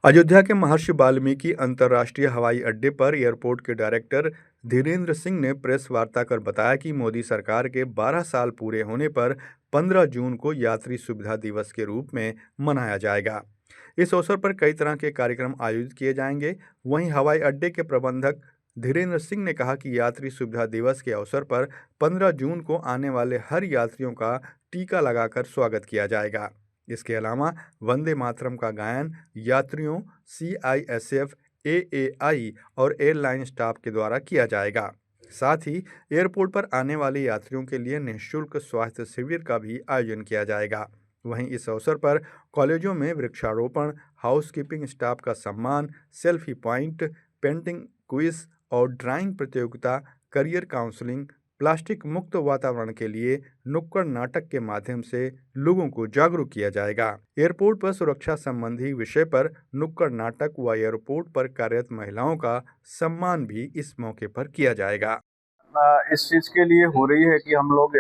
अयोध्या के महर्षि वाल्मीकि अंतर्राष्ट्रीय हवाई अड्डे पर एयरपोर्ट के डायरेक्टर धीरेन्द्र सिंह ने प्रेस वार्ता कर बताया कि मोदी सरकार के 12 साल पूरे होने पर 15 जून को यात्री सुविधा दिवस के रूप में मनाया जाएगा। इस अवसर पर कई तरह के कार्यक्रम आयोजित किए जाएंगे। वहीं हवाई अड्डे के प्रबंधक धीरेन्द्र सिंह ने कहा कि यात्री सुविधा दिवस के अवसर पर 15 जून को आने वाले हर यात्रियों का टीका लगाकर स्वागत किया जाएगा। इसके अलावा वंदे मातरम का गायन यात्रियों, सीआईएसएफ, एएआई और एयरलाइन स्टाफ के द्वारा किया जाएगा। साथ ही एयरपोर्ट पर आने वाले यात्रियों के लिए निःशुल्क स्वास्थ्य शिविर का भी आयोजन किया जाएगा। वहीं इस अवसर पर कॉलेजों में वृक्षारोपण, हाउसकीपिंग स्टाफ का सम्मान, सेल्फी पॉइंट, पेंटिंग क्विज और ड्राइंग प्रतियोगिता, करियर काउंसलिंग, प्लास्टिक मुक्त वातावरण के लिए नुक्कड़ नाटक के माध्यम से लोगों को जागरूक किया जाएगा। एयरपोर्ट पर सुरक्षा संबंधी विषय पर नुक्कड़ नाटक व एयरपोर्ट पर कार्यरत महिलाओं का सम्मान भी इस मौके पर किया जाएगा। इस चीज के लिए हो रही है कि हम लोग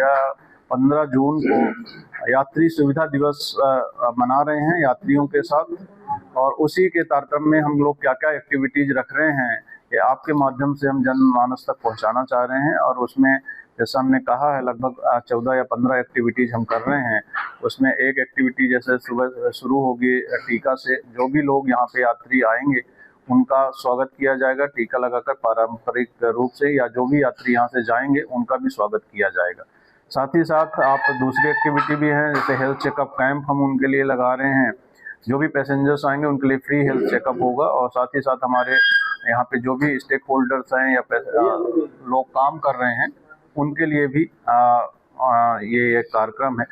15 जून को यात्री सुविधा दिवस मना रहे हैं यात्रियों के साथ, और उसी के तारतम्य में हम लोग क्या क्या एक्टिविटीज रख रहे हैं कि आपके माध्यम से हम जनमानस तक पहुंचाना चाह रहे हैं। और उसमें जैसा हमने कहा है लगभग 14 या 15 एक्टिविटीज हम कर रहे हैं। उसमें एक एक्टिविटी जैसे सुबह शुरू होगी टीका से, जो भी लोग यहाँ पे यात्री आएंगे उनका स्वागत किया जाएगा टीका लगाकर पारंपरिक रूप से, या जो भी यात्री यहाँ से जाएंगे उनका भी स्वागत किया जाएगा। साथ ही साथ आप दूसरी एक्टिविटी भी है जैसे हेल्थ चेकअप कैंप हम उनके लिए लगा रहे हैं। जो भी पैसेंजर्स आएंगे उनके लिए फ्री हेल्थ चेकअप होगा, और साथ ही साथ हमारे यहाँ पे जो भी स्टेक होल्डर्स हैं या लोग काम कर रहे हैं उनके लिए भी ये एक कार्यक्रम है।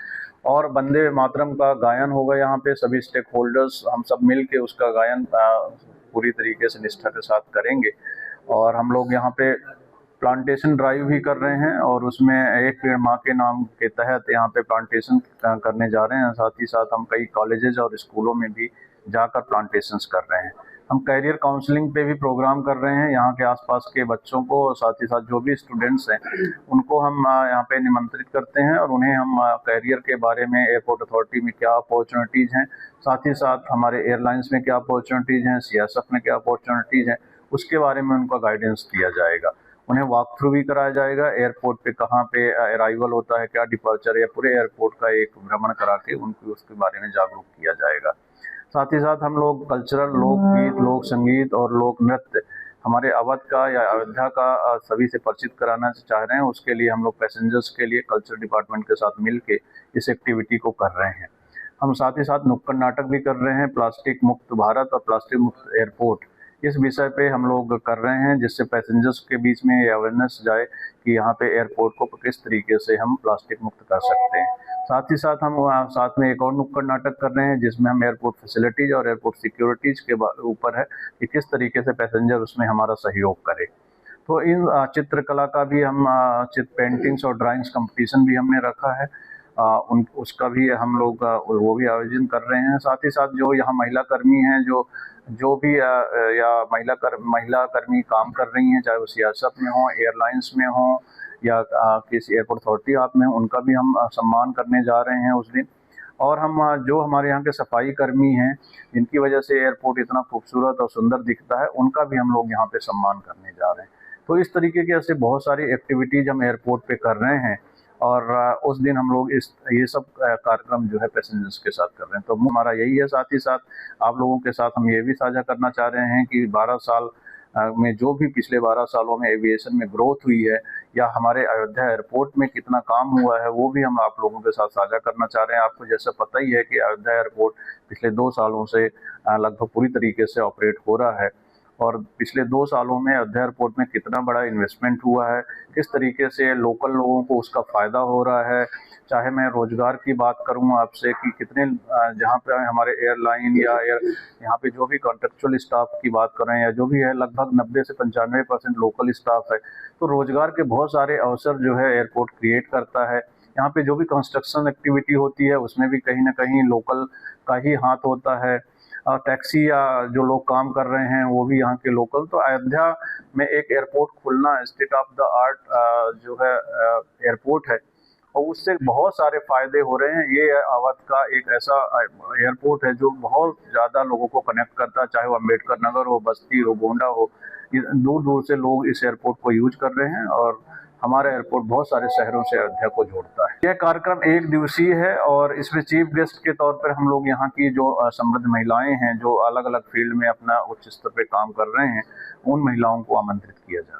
और वंदे मातरम का गायन होगा यहाँ पे, सभी स्टेक होल्डर्स हम सब मिल के उसका गायन पूरी तरीके से निष्ठा के साथ करेंगे। और हम लोग यहाँ पे प्लांटेशन ड्राइव भी कर रहे हैं, और उसमें एक पेड़ माँ के नाम के तहत यहाँ पे प्लांटेशन करने जा रहे हैं। साथ ही साथ हम कई कॉलेजेस और स्कूलों में भी जाकर प्लांटेशंस कर रहे हैं। हम कैरियर काउंसलिंग पे भी प्रोग्राम कर रहे हैं यहाँ के आसपास के बच्चों को, और साथ ही साथ जो भी स्टूडेंट्स हैं उनको हम यहाँ पे निमंत्रित करते हैं, और उन्हें हम कैरियर के बारे में एयरपोर्ट अथॉरिटी में क्या अपॉर्चुनिटीज़ हैं, साथ ही साथ हमारे एयरलाइंस में क्या अपॉर्चुनिटीज़ हैं, सीएसएफ में क्या अपॉर्चुनिटीज़ हैं, उसके बारे में उनका गाइडेंस दिया जाएगा। उन्हें वॉक थ्रू भी कराया जाएगा एयरपोर्ट पे कहाँ पे अराइवल होता है, क्या डिपार्चर, या पूरे एयरपोर्ट का एक भ्रमण करा के उनको उसके बारे में जागरूक किया जाएगा। साथ ही साथ हम लोग कल्चरल, लोकगीत, लोक संगीत और लोक नृत्य हमारे अवध का या अयोध्या का सभी से परिचित कराना चाह रहे हैं। उसके लिए हम लोग पैसेंजर्स के लिए कल्चर डिपार्टमेंट के साथ मिल के इस एक्टिविटी को कर रहे हैं। हम साथ ही साथ नुक्कड़ नाटक भी कर रहे हैं, प्लास्टिक मुक्त भारत और प्लास्टिक मुक्त एयरपोर्ट, इस विषय पे हम लोग कर रहे हैं, जिससे पैसेंजर्स के बीच में ये अवेयरनेस जाए कि यहाँ पे एयरपोर्ट को किस तरीके से हम प्लास्टिक मुक्त कर सकते हैं। साथ ही साथ हम साथ में एक और नुक्कड़ नाटक कर रहे हैं जिसमें हम एयरपोर्ट फैसिलिटीज और एयरपोर्ट सिक्योरिटीज के ऊपर है कि किस तरीके से पैसेंजर उसमें हमारा सहयोग करे। तो इन चित्रकला का भी हम चित्र पेंटिंग्स और ड्राइंग्स कंपटीशन भी हमने रखा है, उसका भी हम लोग वो भी आयोजन कर रहे हैं। साथ ही साथ जो यहाँ महिला कर्मी हैं जो भी या महिला कर्मी काम कर रही हैं, चाहे वो सियासत में हो, एयरलाइंस में हो या किसी एयरपोर्ट अथॉरिटी आप में, उनका भी हम सम्मान करने जा रहे हैं उस दिन। और हम जो हमारे यहाँ के सफाई कर्मी हैं जिनकी वजह से एयरपोर्ट इतना खूबसूरत और सुंदर दिखता है, उनका भी हम लोग यहाँ पे सम्मान करने जा रहे हैं। तो इस तरीके के ऐसे बहुत सारी एक्टिविटीज हम एयरपोर्ट पे कर रहे हैं, और उस दिन हम लोग ये सब कार्यक्रम जो है पैसेंजर्स के साथ कर रहे हैं। तो हमारा यही है। साथ ही साथ आप लोगों के साथ हम ये भी साझा करना चाह रहे हैं कि 12 साल में जो भी पिछले 12 सालों में एविएशन में ग्रोथ हुई है या हमारे अयोध्या एयरपोर्ट में कितना काम हुआ है, वो भी हम आप लोगों के साथ साझा करना चाह रहे हैं। आपको जैसा पता ही है कि अयोध्या एयरपोर्ट पिछले 2 सालों से लगभग पूरी तरीके से ऑपरेट हो रहा है, और पिछले 2 सालों में अयोध्या एयरपोर्ट में कितना बड़ा इन्वेस्टमेंट हुआ है, किस तरीके से लोकल लोगों को उसका फ़ायदा हो रहा है। चाहे मैं रोज़गार की बात करूं आपसे कि कितने जहां पे हमारे एयरलाइन या यहाँ पे जो भी कॉन्ट्रेक्चुअल स्टाफ की बात करें या जो भी है, लगभग 90 से 95% लोकल स्टाफ है। तो रोज़गार के बहुत सारे अवसर जो है एयरपोर्ट क्रिएट करता है। यहाँ पे जो भी कंस्ट्रक्शन एक्टिविटी होती है उसमें भी कहीं ना कहीं लोकल का ही हाथ होता है। टैक्सी या जो लोग काम कर रहे हैं वो भी यहाँ के लोकल। तो अयोध्या में एक airport Khulna, state of the art जो है एयरपोर्ट है, और उससे बहुत सारे फायदे हो रहे हैं। ये अवध का एक ऐसा एयरपोर्ट है जो बहुत ज़्यादा लोगों को कनेक्ट करता है, चाहे वो अम्बेडकर नगर हो, बस्ती हो, गोंडा हो, दूर दूर से लोग इस एयरपोर्ट को यूज कर रहे हैं और हमारा एयरपोर्ट बहुत सारे शहरों से अयोध्या को जोड़ता है। यह कार्यक्रम एक दिवसीय है और इसमें चीफ गेस्ट के तौर पर हम लोग यहाँ की जो समृद्ध महिलाएं हैं जो अलग अलग फील्ड में अपना उच्च स्तर पे काम कर रहे हैं, उन महिलाओं को आमंत्रित किया जाए।